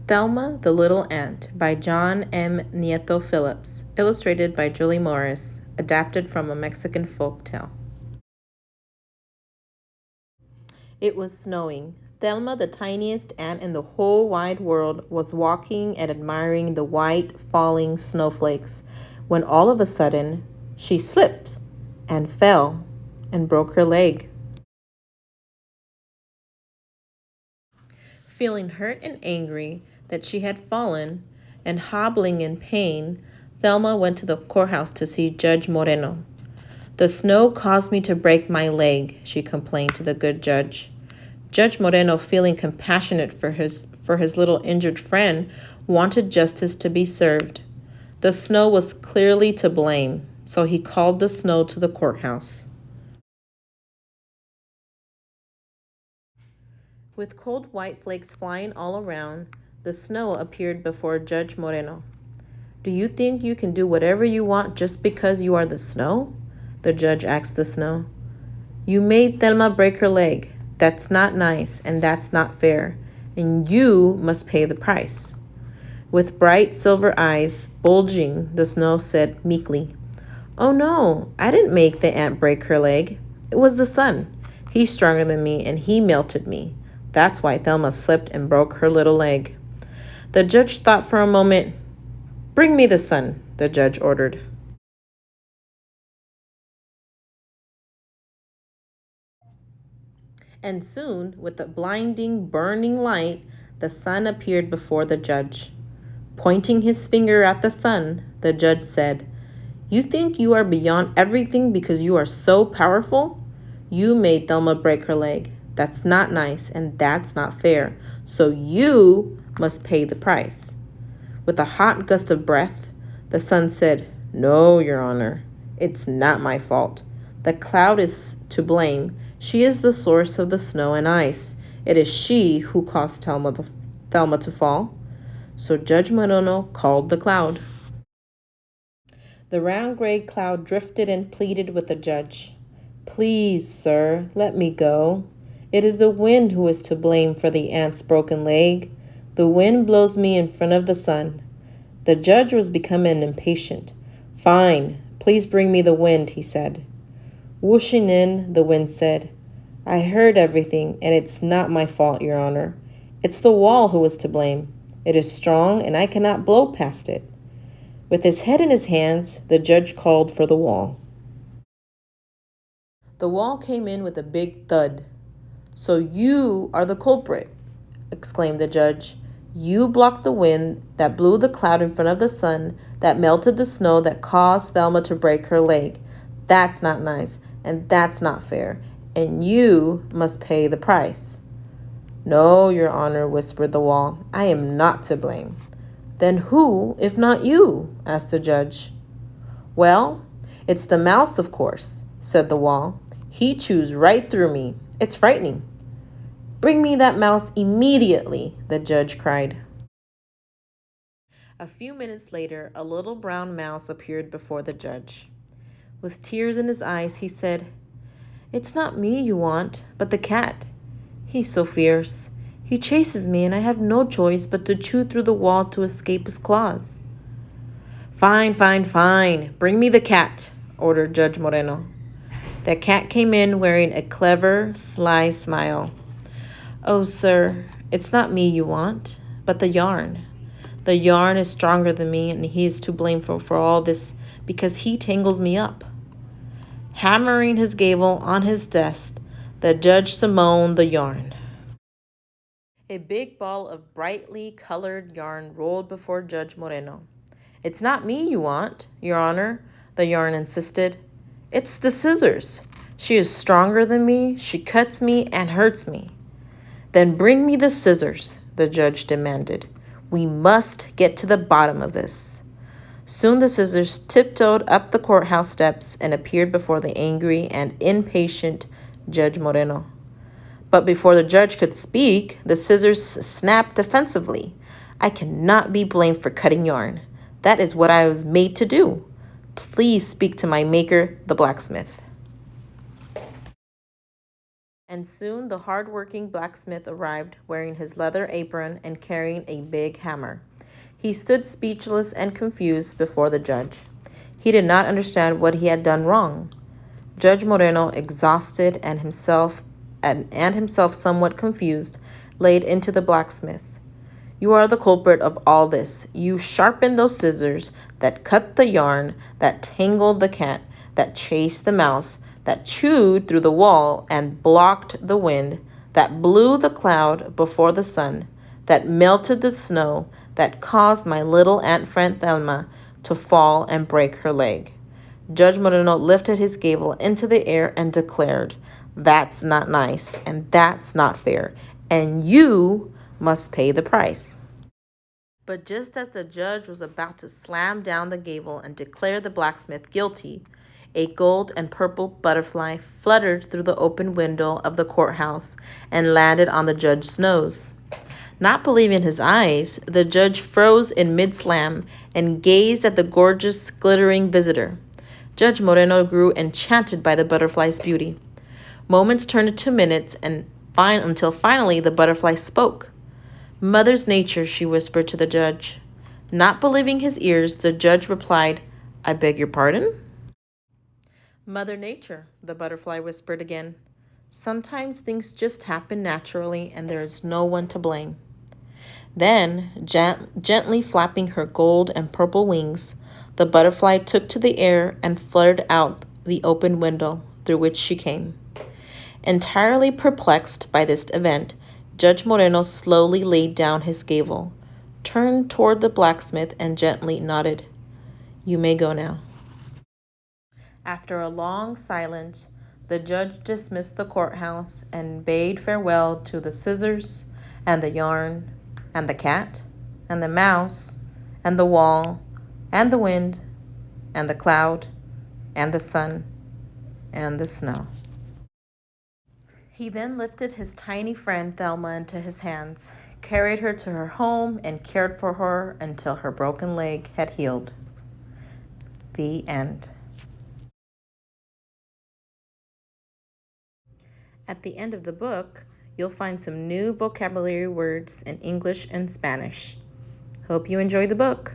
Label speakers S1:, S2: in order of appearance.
S1: Thelma the Little Ant by John M. Nieto Phillips, illustrated by Julie Morris, adapted from a Mexican folk tale. It was snowing. Thelma, the tiniest ant in the whole wide world, was walking and admiring the white falling snowflakes when all of a sudden she slipped and fell and broke her leg. Feeling hurt and angry that she had fallen and hobbling in pain, Thelma went to the courthouse to see Judge Moreno. "The snow caused me to break my leg," she complained to the good judge. Judge Moreno, feeling compassionate for his little injured friend, wanted justice to be served. The snow was clearly to blame, so he called the snow to the courthouse. With cold white flakes flying all around, the snow appeared before Judge Moreno. "Do you think you can do whatever you want just because you are the snow?" the judge asked the snow. "You made Thelma break her leg. That's not nice, and that's not fair, and you must pay the price." With bright silver eyes bulging, the snow said meekly, "Oh no, I didn't make the ant break her leg. It was the sun. He's stronger than me, and he melted me. That's why Thelma slipped and broke her little leg." The judge thought for a moment. "Bring me the sun," the judge ordered. And soon, with a blinding, burning light, the sun appeared before the judge. Pointing his finger at the sun, the judge said, "You think you are beyond everything because you are so powerful? You made Thelma break her leg. That's not nice, and that's not fair. So you must pay the price." With a hot gust of breath, the sun said, "No, Your Honor. It's not my fault. The cloud is to blame. She is the source of the snow and ice. It is she who caused Thelma to fall." So Judge Moreno called the cloud. The round gray cloud drifted and pleaded with the judge. "Please, sir, let me go. It is the wind who is to blame for the ant's broken leg. The wind blows me in front of the sun." The judge was becoming impatient. "Fine, please bring me the wind," he said. Whooshing in, the wind said, "I heard everything, and it's not my fault, Your Honor. It's the wall who is to blame. It is strong, and I cannot blow past it." With his head in his hands, the judge called for the wall. The wall came in with a big thud. "So you are the culprit," exclaimed the judge. "You blocked the wind that blew the cloud in front of the sun, that melted the snow, that caused Thelma to break her leg. That's not nice, and that's not fair, and you must pay the price." "No, Your Honor," whispered the wall. "I am not to blame." "Then who, if not you?" asked the judge. "Well, it's the mouse, of course," said the wall. "He chews right through me. It's frightening." "Bring me that mouse immediately," the judge cried. A few minutes later, a little brown mouse appeared before the judge. With tears in his eyes, he said, "It's not me you want, but the cat. He's so fierce. He chases me, and I have no choice but to chew through the wall to escape his claws." "Fine, fine, fine. Bring me the cat," ordered Judge Moreno. The cat came in wearing a clever, sly smile. "Oh, sir, it's not me you want, but the yarn. The yarn is stronger than me, and he is to blame for all this because he tangles me up." Hammering his gavel on his desk, the judge summoned the yarn. A big ball of brightly colored yarn rolled before Judge Moreno. "It's not me you want, Your Honor," the yarn insisted. "It's the scissors. She is stronger than me. She cuts me and hurts me." "Then bring me the scissors," the judge demanded. "We must get to the bottom of this." Soon the scissors tiptoed up the courthouse steps and appeared before the angry and impatient Judge Moreno. But before the judge could speak, the scissors snapped defensively. "I cannot be blamed for cutting yarn. That is what I was made to do. Please speak to my maker, the blacksmith." And soon the hard-working blacksmith arrived, wearing his leather apron and carrying a big hammer. He stood speechless and confused before the judge. He did not understand what he had done wrong. Judge Moreno, exhausted and himself somewhat confused, laid into the blacksmith. You are the culprit of all this. You sharpened those scissors that cut the yarn, that tangled the cat, that chased the mouse, that chewed through the wall and blocked the wind, that blew the cloud before the sun, that melted the snow, that caused my little Aunt friend Telma to fall and break her leg. Judge Moreno lifted his gavel into the air and declared, That's not nice, and that's not fair, and you must pay the price. But just as the judge was about to slam down the gavel and declare the blacksmith guilty, a gold and purple butterfly fluttered through the open window of the courthouse and landed on the judge's nose. Not believing his eyes, the judge froze in mid-slam and gazed at the gorgeous, glittering visitor. Judge Moreno grew enchanted by the butterfly's beauty. Moments turned to minutes until finally the butterfly spoke. Mother's nature, she whispered to the judge. Not believing his ears, the judge replied, I beg your pardon? Mother Nature, the butterfly whispered again. Sometimes things just happen naturally and there is no one to blame. Then, gently flapping her gold and purple wings, the butterfly took to the air and fluttered out the open window through which she came. Entirely perplexed by this event, Judge Moreno slowly laid down his gavel, turned toward the blacksmith, and gently nodded. You may go now. After a long silence, the judge dismissed the courthouse and bade farewell to the scissors and the yarn and the cat and the mouse and the wall and the wind and the cloud and the sun and the snow. He then lifted his tiny friend Thelma into his hands, carried her to her home, and cared for her until her broken leg had healed. The end. At the end of the book, you'll find some new vocabulary words in English and Spanish. Hope you enjoy the book.